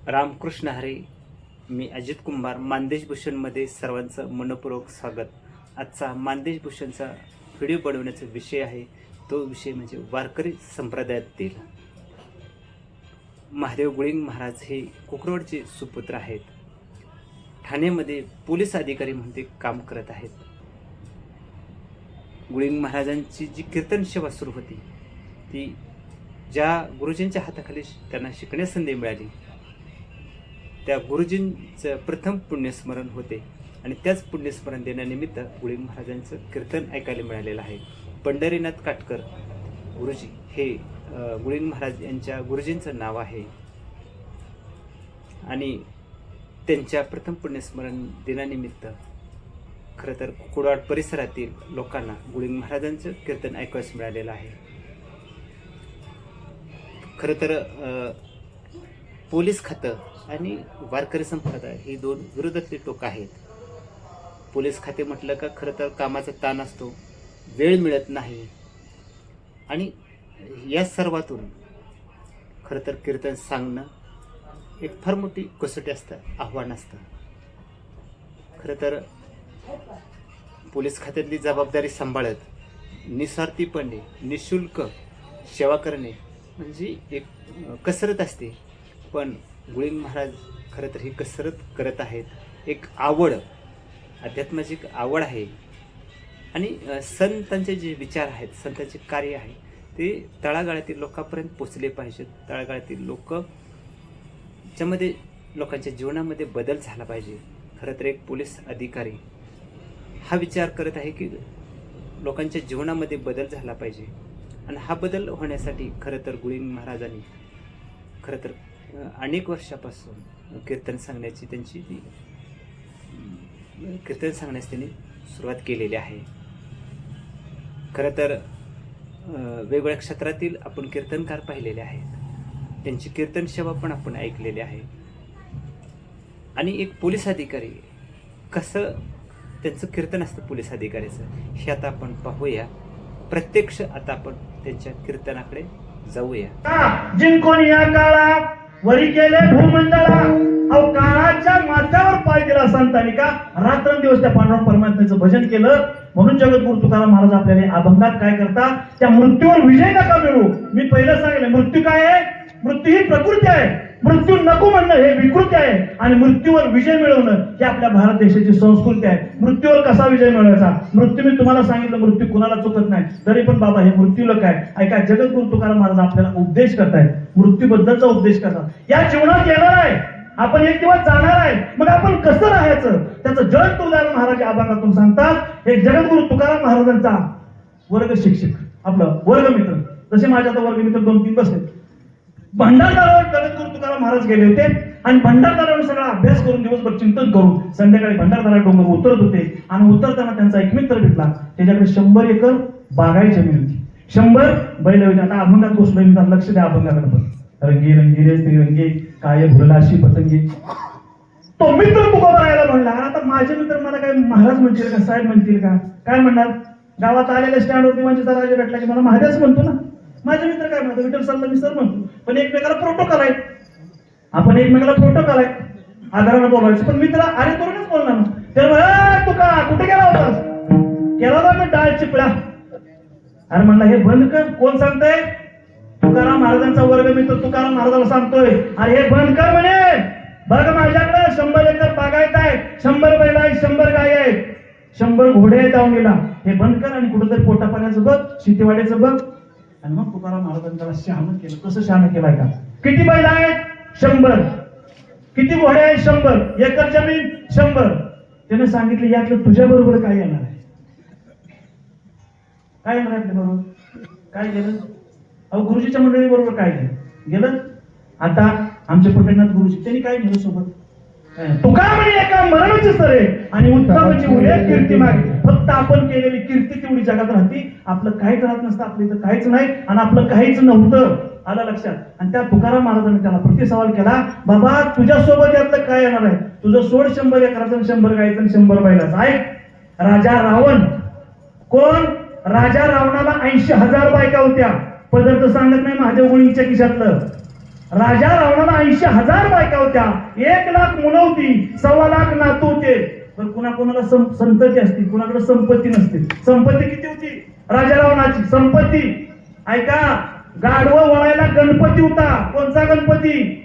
रामकृष्ण हरी. मी अजित कुंभार. मानदेश भूषणमध्ये सर्वांचं मनपूर्वक स्वागत. आजचा मानदेश भूषणचा व्हिडिओ बनवण्याचा विषय आहे, तो विषय म्हणजे वारकरी संप्रदायातील महादेव गुळिंग महाराज हे कोकणवडचे सुपुत्र आहेत. ठाण्यामध्ये पोलीस अधिकारी म्हणून ते काम करत आहेत. गुळिंग महाराजांची जी कीर्तन सेवा सुरू होती ती ज्या गुरुजींच्या हाताखाली त्यांना शिकण्यास संधी मिळाली त्या गुरुजींचं प्रथम पुण्यस्मरण होते आणि त्याच पुण्यस्मरण देण्यानिमित्त गुळिंग महाराजांचं कीर्तन ऐकायला मिळालेलं आहे. पंढरीनाथ काटकर गुरुजी हे गुळिंग महाराज यांच्या गुरुजींचं नाव आहे आणि त्यांच्या प्रथम पुण्यस्मरण दिनानिमित्त खरं तर कुडाळ परिसरातील लोकांना गुळिंग महाराजांचं कीर्तन ऐकायला मिळालेलं आहे. खरं तर पोलीस खातं आणि वारकरी संप्रदाय ही दोन विरोधातली टोक आहेत. पोलीस खाते म्हटलं का खरं तर कामाचा ताण असतो, वेळ मिळत नाही आणि या सर्वातून खरं तर कीर्तन सांगणं एक फार मोठी कसोटी असतं, आव्हान असतं. खरं तर पोलीस खात्यातली जबाबदारी सांभाळत निस्वार्थीपणे निशुल्क सेवा करणे म्हणजे एक कसरत असते, पण गुळिंग महाराज खरं तर ही कसरत करत आहेत. एक आवड, अध्यात्माची आवड आहे आणि संतांचे जे विचार आहेत, संतांचे कार्य आहे ते तळागाळातील लोकांपर्यंत पोचले पाहिजेत. तळागाळातील लोकांच्यामध्ये लोकांच्या जीवनामध्ये बदल झाला पाहिजे. खरं तर एक पोलीस अधिकारी हा विचार करत आहे की लोकांच्या जीवनामध्ये बदल झाला पाहिजे आणि हा बदल होण्यासाठी खरं तर गुळिंग महाराजांनी खरं तर अनेक वर्षापासून कीर्तन सांगण्याची कीर्तन सांगण्यास त्यांनी सुरुवात केलेली आहे. खरं तर वेगवेगळ्या क्षेत्रातील आपण कीर्तनकार पाहिलेले आहेत, त्यांची कीर्तन सेवा पण आपण ऐकलेली आहे. आणि एक पोलीस अधिकारी कसं त्यांचं कीर्तन असतं पोलीस अधिकाऱ्याचं हे आता आपण पाहूया. प्रत्यक्ष आता आपण त्यांच्या कीर्तनाकडे जाऊया. जिंकून या काळा वरी केले भूमंडळा, अहो काळाच्या माथ्यावर पाय दिला संतांनी का रात्रंदिवस त्या पांडुरंग परमात्म्याचं भजन केलं. म्हणून जगद्गुरु तुकाराम महाराज आपल्याला अभंगात काय करतात, त्या मृत्यूवर विजय नका मिळू. मी पहिलं सांगितलं मृत्यू काय आहे, मृत्यू ही प्रकृती आहे. मृत्यू नको म्हणणं हे विकृती आहे आणि मृत्यूवर विजय मिळवणं ही आपल्या भारत देशाची संस्कृती आहे. मृत्यूवर कसा विजय मिळवायचा, मृत्यू मी तुम्हाला सांगितलं मृत्यू कुणाला चुकत नाही, तरी पण बाबा हे मृत्यूला काय ऐका. जगद्गुरु तुकाराम महाराज आपल्याला उपदेश करतायत, मृत्यूबद्दलचा उपदेश करतात. या जीवनात येणार आहे, आपण एक दिवस जाणार आहे, मग आपण कसं राहायचं त्याचं जग तुकाराम महाराज अभंगातून सांगतात. हे जगद्गुरु तुकाराम महाराजांचा वर्ग शिक्षक, आपलं वर्ग मित्र, जसे माझ्या आता वर्ग मित्र 2-3 बसले. भंडारदारावर जगद्गुरु तुकाराम महाराज गेले होते आणि भंडारदारावर सगळा अभ्यास करून दिवसभर चिंतन करून संध्याकाळी भंडारदारा डोंगर उतरत होते आणि उतरताना त्यांचा एक मित्र भेटला. त्याच्याकडे 100 एकर बागायती जमीन होती, 100 बैल होते. आता अभंगात घोषणा मी लक्ष द्या अभंगाकडे पण. रंगी रंगी रे त्रिरंगी काय भुरलाशी पतंगी. तो मित्र तुकोबा राहायला म्हणला. आता माझे मित्र मला काय महाराज म्हणतील का साहेब म्हणतील का काय म्हणणार. गावात आलेल्या स्टँडवरती म्हणजे राजा भेटला की मला महाराज म्हणतो ना. माझे मित्र काय म्हणतात विठ्ठल सरला मी सर म्हणतो, पण एकमेकाला प्रोटोकॉल आहे. आपण एकमेकाला प्रोटोकॉल आहे, आदरानं बोलायचं. पण मित्र अरे करूनच बोलणार ना. त्याला तू का कुठे गेला होतास, केला होता डाळ चिपळा. अरे म्हणला हे बंद कर. कोण सांगताय, तुकाराम महाराजांचा वर्ग मित्र तुकाराम महाराजाला सांगतोय अरे हे बंद कर म्हणे. बघ माझ्याकडे 100 एकर बागायत आहे, 100 बैल आहेत, 100 गाय आहेत, 100 घोडे आहेत दावणीला. हे बंद कर आणि कुठेतरी पोटा पाण्याचं बघ, शेतीवाड्याचं बघ. आणि मग तुकाराम महाराजांनी त्याला शहाणं केलं. कसं शहाणं केलाय का, किती बैल आहेत 100, किती घोडे आहेत 100, एकर जमीन 100. त्याने सांगितलं यातलं तुझ्या बरोबर काय येणार आहे, काय येणार आहे आपल्या बरोबर. काय गेलं, अहो गुरुजीच्या मंडळी बरोबर काय गेलं. आता आमचे पटेलनाथ गुरुजी त्यांनी काय नेलं सोबत, तुका म्हणे एका मरणाची सरे आणि उत्तमाची उडे कीर्ती मागे. फक्त आपण केलेली कीर्ती तेवढी जगात राहते, आपलं काहीच राहत नसतं. आपलं इथं काहीच नाही आणि आपलं काहीच नव्हतं. आलं लक्षात. आणि त्या तुकाराम महाराजांनी त्याला प्रतिसवाल केला, बाबा तुझ्या सोबत यातलं काय येणार आहे, तुझं सोड 100 एकराचं 100 गायचं 100 बैलाचं. ऐक, राजा रावण कोण, राजा रावणाला 80,000 बायका होत्या. पदार्थ सांगत नाही महादेव गुळींच्या खिशातलं. राजा रावणाला 80,000 बायका होत्या, 1,00,000 मुलं होती, 1,25,000 नातू होते. पण कुणाकुणाला संतती असते, कुणाकडे संपत्ती नसते. संपत्ती किती होती राजा रावणाची? संपत्ती ऐका, गाढवं वळायला गणपती होता. कोणता गणपती?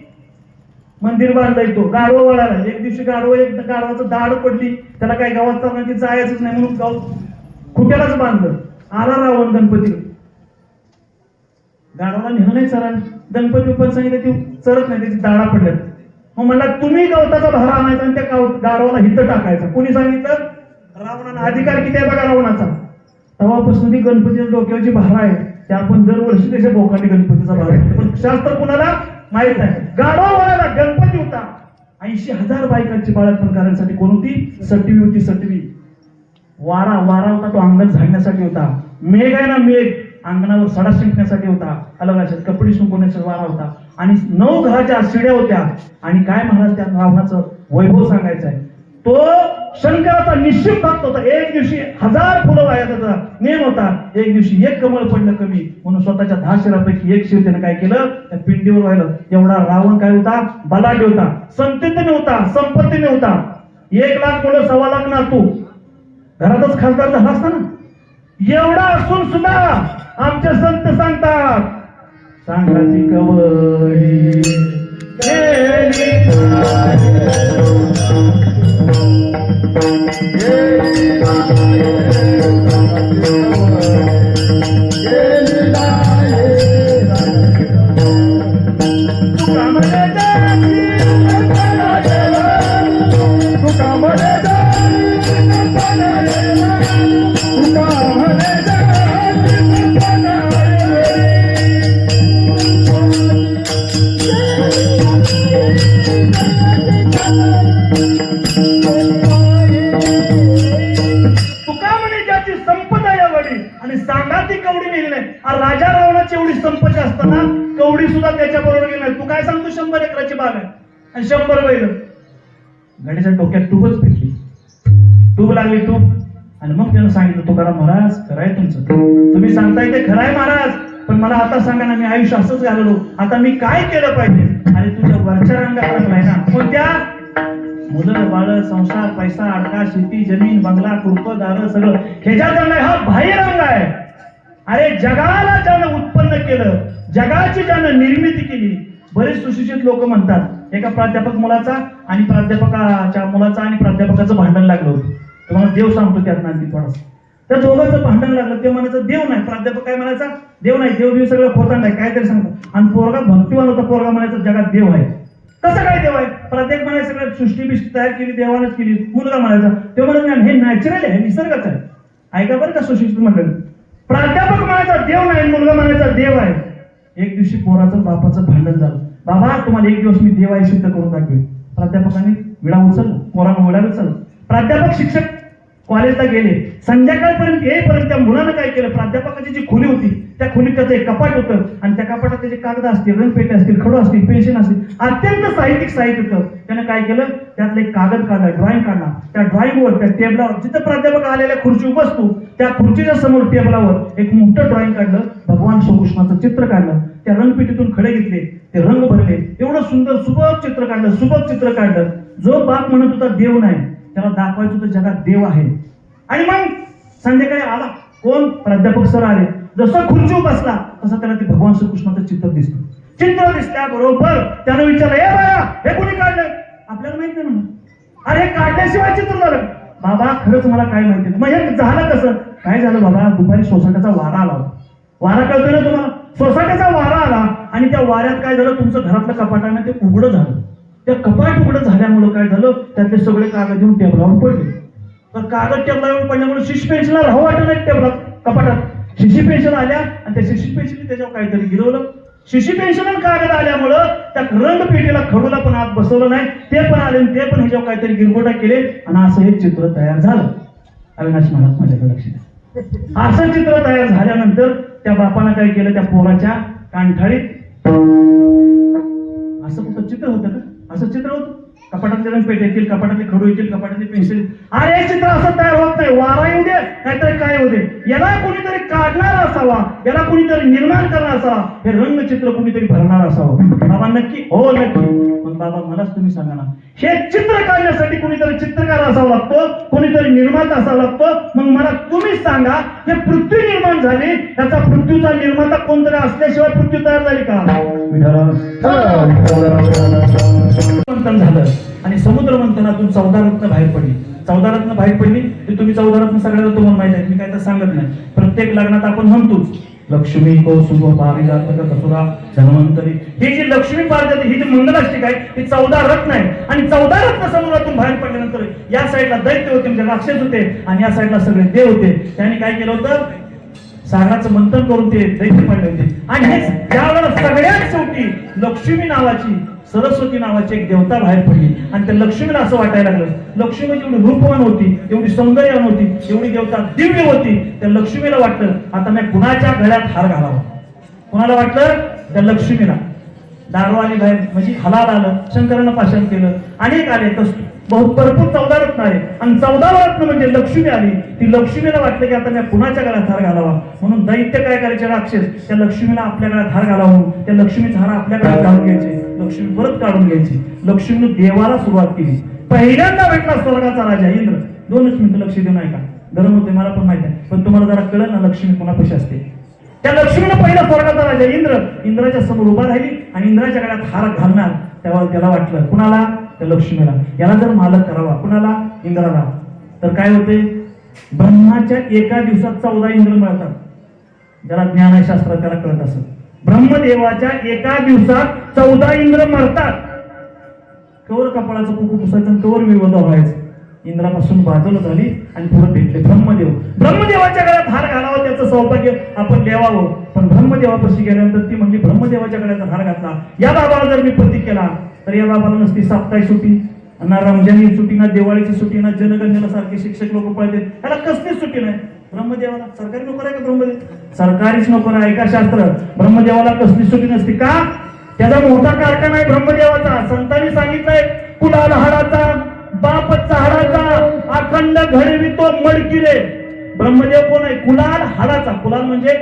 मंदिर बांधलाय तो गाढवं वळायला. एक दिवशी गाढवाचं दाढ पडली, त्याला काय गावात चालण्याची जायचंच नाही म्हणून गाव खुट्यालाच बांधलं. आला रावण गणपती, गाढवाला नेलं नाही चरायला. गणपती उपर सांगितलं ती चरत नाही, त्याची दाढा पडल्यात. मग म्हणला तुम्ही गवताचा भारा आणायचा आणि त्या गाढवाला हित टाकायचा. कोणी सांगितलं? रावणानं. अधिकार किती आहे बघा रावणाचा. तेव्हापासून ती गणपतीच्या डोक्याची भारा आहे, ते आपण दरवर्षी त्याच्या बोकांनी गणपतीचा भारा आहे. पण शास्त्र कुणाला माहित आहे? गाढवा वळायला गणपती होता. 80,000 बायकांची बाळापण करण्यासाठी कोण होती? सटवी होती. सटवी. वारा होता, तो अंगण झाडण्यासाठी होता. मेघ आहे ना, मेघ अंगणावर सडा शिंकण्यासाठी होता. अलग अशा कपडे सुंकवण्याचा वारा होता. आणि 9 घराच्या शिड्या होत्या. आणि काय महाराज त्या रावणाचं वैभव सांगायचं आहे. तो शंकराचा निश्चित भक्त होता. एक दिवशी 1000 फुलं वाहायचा नेम होता. एक दिवशी एक कमळ पडलं कमी म्हणून स्वतःच्या 10 शिरापैकी एक शिर त्याने काय केलं? त्या पिंडीवर व्हायला. एवढा रावण काय होता? बलाढ्य होता. संततीने होता, संपत्तीने होता. 1,00,000 मुलं, 1,25,000 नातू. घरातच खासदार झाला असता ना. एवढा असून सुद्धा आमचे संत सांगतात, सांगाची कवडी राजा रावणाची एवढी संपत्ती असताना कवडी सुद्धा त्याच्या बरोबर गेली नाही. तू काय सांगतो? 100 एकराची बाग आहे आणि 100 बैल. गाडीच्या डोक्यात टूबच पेटली. टूब लागली टूब. आणि मग त्यानं सांगितलं, तुकाराम महाराज खरं आहे तुमचं, तुम्ही सांगताय ते खरं आहे महाराज, पण मला आता सांगा ना, मी आयुष्य असंच घालवलो, आता मी काय केलं पाहिजे? अरे तुझ्या वरच्या रंगात लागलाय ना. कोणत्या? मुलं बाळ, संसार, पैसा, अडका, शेती, जमीन, बंगला, कुरप, दार सगळं ह्याच्यात रंग आहे. हा बाह्य रंग आहे. अरे जगाला ज्यानं उत्पन्न केलं, जगाची ज्यानं निर्मिती केली. बरेच सुशिक्षित लोक म्हणतात, एका प्राध्यापक मुलाचा आणि प्राध्यापकाच्या मुलाचा आणि प्राध्यापकाचं भांडण लागलं होतं. तुम्हाला देव सांगतो त्यात आणखी थोडंसं. त्या दोघांचं भांडण लागलं. ते म्हणायचं देव नाही. प्राध्यापक काय म्हणायचा? देव नाही, देव सगळं खोटं नाही, काहीतरी सांगतो. आणि पोरगा भक्तिवान होता. पोरगा म्हणायचा जगात देव आहे. कसं काय देव आहे? प्राध्यापक म्हणायचं सगळं सृष्टी बिष्टी तयार केली देवानच केली. मुलगा म्हणायचा, ते म्हणायचं हे नॅचरल आहे, निसर्गाचं आहे. ऐका बरं का सुशिक्षित मंडळी. प्राध्यापक म्हणायचा देव नाही, मुलगा म्हणायचा देव आहे. एक दिवशी पोराचं बापाचं भांडण झालं. बाबा तुम्हाला एक दिवस मी देव आहे सिद्ध करून दाखवेन. प्राध्यापकाने विडा उचलला, पोरानं विडा उचलला. प्राध्यापक शिक्षक कॉलेजला गेले. संध्याकाळपर्यंत येईपर्यंत त्या मुलानं काय केलं? प्राध्यापकाची जी खोली होती त्या खोलीत त्याचं एक कपाट होतं आणि त्या कपाटात त्याचे कागद असतील, रंगपेटे असतील, खडू असतील, पेन्शन असतील, अत्यंत साहित्यिक साहित्य होतं. त्यानं काय केलं? त्यातलं एक कागद काढला, ड्रॉइंग काढला. त्या ड्रॉइंगवर, त्या टेबलावर जिथं प्राध्यापक आलेल्या खुर्ची बसतो त्या खुर्चीच्या समोर टेबलावर एक मोठं ड्रॉइंग काढलं. भगवान श्रीकृष्णाचं चित्र काढलं. त्या रंगपेटीतून खडे घेतले, ते रंग भरले. एवढं सुंदर सुबक चित्र काढलं, सुबक चित्र काढलं. जो बाप म्हणत होता देव नाही, त्याला दाखवायचं होतं जगात देव आहे. आणि मग संध्याकाळी आला कोण? प्राध्यापक सर आले. जसं खुर्चीवर बसला तसं त्याला ते भगवान श्रीकृष्णाचं चित्र दिसलं. चित्र दिसल्याबरोबर त्यानं विचारलं, ए बाया हे कोणी काढलं? आपल्याला माहित नाही म्हणून. अरे काढल्याशिवाय चित्र झालं? बाबा खरंच मला काय माहिती नाही. मग हे झालं कसं? काय झालं बाबा? दुपारी सोसाट्याचा वारा आला. वारा कळतोय ना तुम्हाला? सोसाट्याचा वारा आला आणि त्या वाऱ्यात काय झालं? तुमचं घरातलं कपाट आहे ना, ते उघडं झालं. त्या कपाट उघडं झाल्यामुळं काय झालं? त्यातले सगळे कागद येऊन टेबलावर पडले. तर कागद टेबलावर पडल्यामुळे शिशी पेन्सिलला राहू वाटत नाही टेबलात, कपाटात. शिशी पेन्सिल आल्या आणि त्या शिशी पेन्सिलने त्याच्यावर काहीतरी गिरवलं. शिशी पेन्सिल आणि कागद आल्यामुळं त्या रंगपेटीला खडूला पण आत बसवलं नाही. ते पण आले आणि ते पण ह्याच्यावर काहीतरी गिरगोटा केले आणि असं हे चित्र तयार झालं. अविनाश महाराज माझ्याकडे लक्ष द्या. असं चित्र तयार झाल्यानंतर त्या बापानं काय केलं? त्या पोराच्या कानठाळीत असं कुठं चित्र होतं का? असं चित्र होतं? कपाटातले रंग पेट येतील, कपाटातले खडू येतील, कपाटातले पेन्सिल. अरे हे चित्र असं तयार होत नाही. वारा येऊ दे नाहीतर काय येऊ दे, याला कोणीतरी काढणार असावा, याला कोणीतरी निर्माण करणार असावा, हे रंगचित्र कोणीतरी भरणार असावं. बाबा नक्की? हो नक्की. मग बाबा मलाच तुम्ही सांगा ना, हे चित्र काढण्यासाठी कोणीतरी चित्रकार असावा लागतो, कोणीतरी निर्माता असावा लागतो. मग मला तुम्हीच सांगा, हे पृथ्वी निर्माण झाली, त्याचा पृथ्वीचा निर्माता कोणतरी असल्याशिवाय पृथ्वी तयार झाली का? मंथन झालं आणि समुद्र मंथनातून 14 रत्न बाहेर पडली. 14 रत्न बाहेर पडली की तुम्ही 14 रत्न सगळ्याला तुम्हाला माहिती आहे, मी काय तर सांगत नाही. प्रत्येक लग्नात आपण म्हणतोच लक्ष्मी कौसुभ पारिजातक कसुरा धन्वंतरी. ही जी लक्ष्मी पारिजात, ही जी मंगलाष्टिक आहे, ही 14 रत्न आहे. आणि 14 रत्न समुद्रातून बाहेर पडल्यानंतर या साईडला दैत्य होते, म्हणजे राक्षस होते, आणि या साईडला सगळे देव होते. त्यांनी काय केलं होतं, सागराचं मंथन करून ते दैत्य पडले होते. आणि हे त्यावेळेला सगळ्यात शेवटी लक्ष्मी नावाची, सरस्वती नावाची एक देवता बाहेर पडली. आणि त्या लक्ष्मीला असं वाटायला लागलं, लक्ष्मी म्हणजे एवढी रूपवान होती, एवढी सौंदर्यवान होती, एवढी देवता दिव्य होती. त्या लक्ष्मीला वाटलं आता मी कुणाच्या गळ्यात हार घालावा. कुणाला वाटलं? त्या लक्ष्मीला. दारवाली बाहेर म्हणजे हलाल आलं, शंकरानं पाषाण केलं, अनेक आले, भरपूर 14 रत्न आले. आणि 14 रत्न म्हणजे लक्ष्मी आली. ती लक्ष्मीला वाटलं की आता मी कुणाच्या गळ्यात हार घालावा. म्हणून दैत्य काय करायचे, राक्षस त्या लक्ष्मीला आपल्या गळ्यात हार घालावा म्हणून त्या लक्ष्मीचा हार आपल्या गळ्यात घालून घ्यायचे, लक्ष्मी परत काढून घ्यायची. लक्ष्मीने देवाला सुरुवात केली. पहिल्यांदा भेटला स्वर्गाचा राजा इंद्र. 2 मिनिटं लक्ष देऊ नका, गरम होते मला पण माहिती आहे, पण तुम्हाला जरा कळलं ना लक्ष्मी कोणापाशी असते. त्या लक्ष्मीने पहिला स्वर्गाचा राजा इंद्र इंद्राच्या समोर उभा राहिली आणि इंद्राच्या गळ्यात हार घालणार. तेव्हा त्याला वाटलं, कुणाला? त्या लक्ष्मीला. याला जर मालक करावा, कुणाला? इंद्राला. तर काय होते, ब्रह्माच्या एका दिवसात 14 इंद्र मिळतात. ज्याला ज्ञान आहे शास्त्रात त्याला कळत असत. ब्रह्मदेवाच्या एका दिवसात 14 इंद्र मरतात. कवर कपाळाचं कुकू पुसायचं आणि कवर विरोध व्हायचं. इंद्रापासून बाजूला झाली आणि पुढे भेटले ब्रह्मदेव. ब्रह्मदेवाच्या गळ्यात हार घालावा त्याचं सौभाग्य आपण लेवावं. पण ब्रह्मदेवापाशी गेल्यानंतर ती म्हणली, ब्रह्मदेवाच्या गळ्यात हार घातला, या बाबाला जर मी पती केला तर या बाबाला नसती साप्ताहिक सुट्टी, ना रमजानी सुट्टी, ना दिवाळीची सुट्टी, ना जनगणनेला सारखे शिक्षक लोक पळते, त्याला कसलीच सुट्टी नाही. ब्रह्मदेवाला सरकारी नोकर आहे का ब्रह्मदेव? सरकारीच नोकर आहे का शास्त्र? ब्रह्मदेवाला कसली सुट्टी नसती का? त्याचा मोठा कारखाना आहे ब्रह्मदेवाचा. संतांनी सांगितलंय, कुलाल हाडाचा, बाप चहाडाचा, अखंड घडवितो मडकिरे. ब्रह्मदेव कोण आहे? कुलाल हाडाचा. कुलाल म्हणजे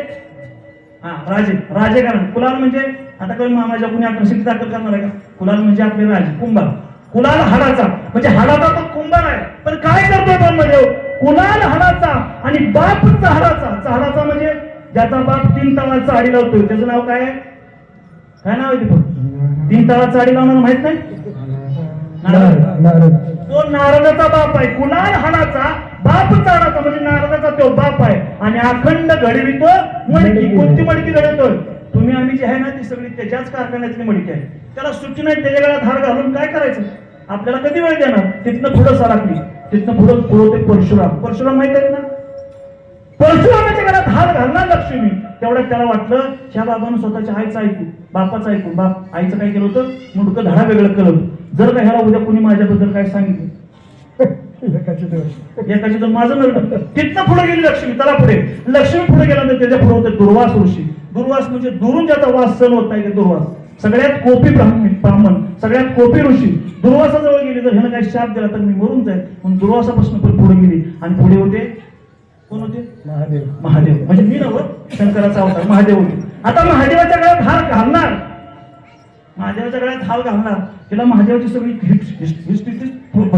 राजे, राजे कारण. कुलाल म्हणजे आता काही माझ्या कुणी आकर्षित दाखल करणार आहे का? कुलाल म्हणजे आपले राजे, कुंभार. कुलाल हाडाचा म्हणजे हाडाचा तो कुंभार आहे. पण काय करतोय ब्रह्मदेव? कुलाल हाडाचा आणि बाप चहाडाचा. चहाडाचा म्हणजे ज्याचा बाप 3 तळाचा आडी लावतोय, त्याचं नाव काय आहे? काय नाव आहे ते? 3 तळाचा आडी लावणार माहित नाही? तो नारदाचा बाप आहे. कुलाल हाडाचा बाप चहाडाचा म्हणजे नारदाचा तो बाप आहे. आणि अखंड घडवितो मडकी. कोणती मडकी घडवतोय? तुम्ही आम्ही जे आहे ना ती सगळी त्याच्याच कारखान्यातली मडकी आहे. त्याला सुट्टी नाही, त्याच्या गळ्यात हार घालून काय करायचं? आपल्याला कधी वेळ देणार? तिथनं पुढं सरकली, तिथनं पुढं पुढे परशुराम. परशुराम माहित आहे ना? परशुरामाच्या गळ्यात हार घालणार लक्ष्मी. तेवढ्यात त्याला वाटलं, ह्या बाबानं स्वतःच्या आईचं ऐकू, बापाचं ऐकून. बाप आईचं काय केलं होतं? मुंडकं धडा वेगळं केलं होतं. जर का ह्याला उद्या कोणी माझ्याबद्दल काय सांगितलं, एकाची तर माझं नव्हतं. तिथनं पुढे गेली लक्ष्मी. त्याला पुढे लक्ष्मी पुढे गेल्यानंतर त्याच्या पुढे होते दुर्वास ऋषी. दुर्वास म्हणजे दुरून ज्याचा वास सण होत नाही, दुर्वास सगळ्यात कोपी ब्राह्मण, सगळ्यात कोपी ऋषी. दुर्वासाजवळ गेली, जर ह्यानं काही शाप दिला तर मी मरून जाईल म्हणून दुर्वासापासून पण पुढे गेली. आणि पुढे होते कोण होते? महादेव. महादेव म्हणजे मी नव्हतं, शंकराचा अवतार महादेव होते. आता महादेवाच्या गळ्यात हार घालणार, महादेवाच्या गळ्यात हार घालणार. तिला महादेवाची सगळी हिस्ट्री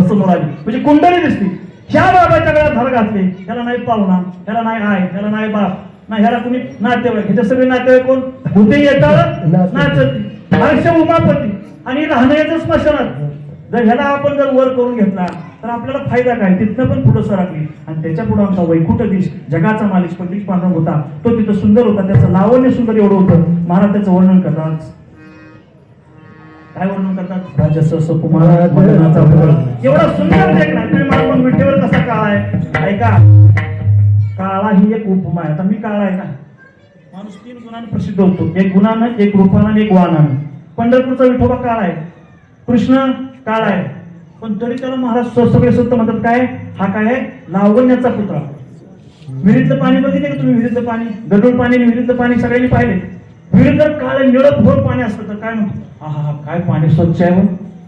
समोर आली, म्हणजे कुंडली दिसली. ह्या बाबाच्या गळ्यात हार घातले. ह्याला नाही पाहुणा, ह्याला नाही आई, ह्याला नाही बाप, ना ह्याला कुणी नातेवाईक. ह्याचे सगळे नातेवाईक कोण? भूते येतात, नाचत, आयुष्य उमापती आणि राहणं याचं स्मशानात. जर ह्याला आपण जर वर करून घेतला तर आपल्याला फायदा काय? तिथनं पण पुढे सरकली. आणि त्याच्या पुढे आमचा वैकुंठ देश, जगाचा मालिक पंडित पांडुरंग होता. तो तिथं सुंदर होता, त्याचं लावण्य सुंदर एवढं होतं. महाराज त्याचं वर्णन करतात. काय वर्णन करतात? राजस कुमार एवढा सुंदर लेख नाही. तुम्ही मला पण विठेवर कसा काळा आहे ऐका. काळा ही एक उपमा आहे. आता मी काळा आहे का? माणूस 3 गुणांनी प्रसिद्ध होतो, एक गुणानं, एक रूपानं आणि एक वाणानं. पंढरपूरचा विठोबा काळा आहे, कृष्ण काळा आहे, पण तरी त्याला महाराज सगळे संत म्हणतात काय? हा काय आहे? लावण्याचा पुतळा. विहिरीतलं पाणी बघितलं का तुम्ही? विहिरीतलं पाणी, गढूळ पाणी आणि विहिरीतलं पाणी सगळ्यांनी पाहिले. विहिरीत जर काळे निळं भोर पाणी असतं तर काय म्हणतो? हा काय पाणी स्वच्छ आहे.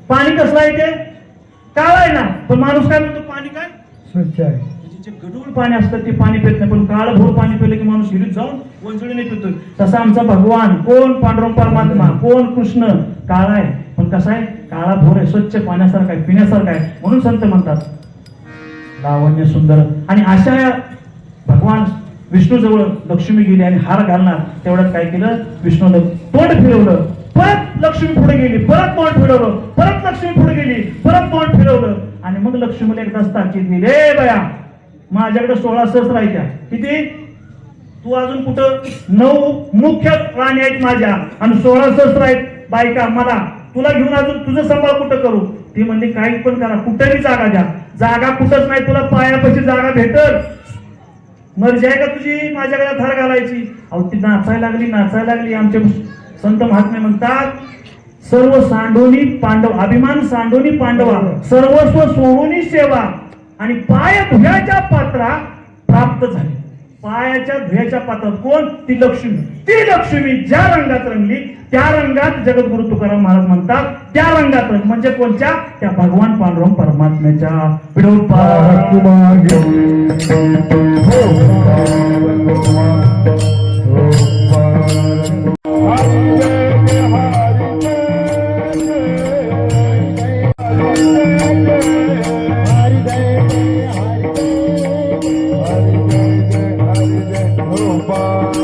पाणी कसलं आहे ते? काळा आहे ना, पण माणूस काय म्हणतो पाणी काय स्वच्छ आहे. म्हणजे जे गढूळ पाणी असतं ते पाणी पित नाही, पण काळं भोर पाणी पिलं की माणूस हिरीत जाऊन वंजळीने पितोय. तसा आमचा भगवान कोण पांडुरंग परमात्मा कोण कृष्ण काळा आहे, पण कसा आहे काळा भोर आहे, स्वच्छ पाण्यासारखा आहे, पिण्यासारखा आहे. म्हणून संत म्हणतात लावण्य सुंदर. आणि अशा या भगवान विष्णू जवळ लक्ष्मी गेली आणि हार घालणार तेवढ्यात काय केलं, विष्णूने तोंड फिरवलं, परत लक्ष्मी पुढे गेली, परत तोंड फिरवलं, परत लक्ष्मी पुढे गेली, परत तोंड फिरवलं. आणि मग लक्ष्मीला एकदाच ताकीद दिली, ए बया माझ्याकडे 16 सहस्र आहे त्या. किती? तू अजून कुठं 9 मुख्य राणी आहेत माझ्या आणि 16 सहस्र आहेत बायका मला, तुला घेऊन अजून तुझं सांभाळ कुठं करू? ती म्हणली काही पण करा, कुठेही जागा द्या. जागा कुठंच नाही, तुला पायापाशी जागा भेटल. मर्जी आहे का तुझी माझ्याकडे थार घालायची? अहो ती नाचायला लागली. आमचे संत महात्मे म्हणतात सर्व सांडोनी पांडव, अभिमान सांडोनी पांडवा, सर्वस्व सोडूनी सेवा आणि पाय धुयाच्या पात्रा प्राप्त झाली. पायाच्या धुयाच्या पात्रात कोण? ती लक्ष्मी. ती लक्ष्मी ज्या रंगात रंगली त्या रंगात जगद्गुरु तुकाराम महाराज म्हणतात त्या रंगात रंग म्हणजे कोणत्या? त्या भगवान पांडुरंग परमात्म्याच्या. Oh,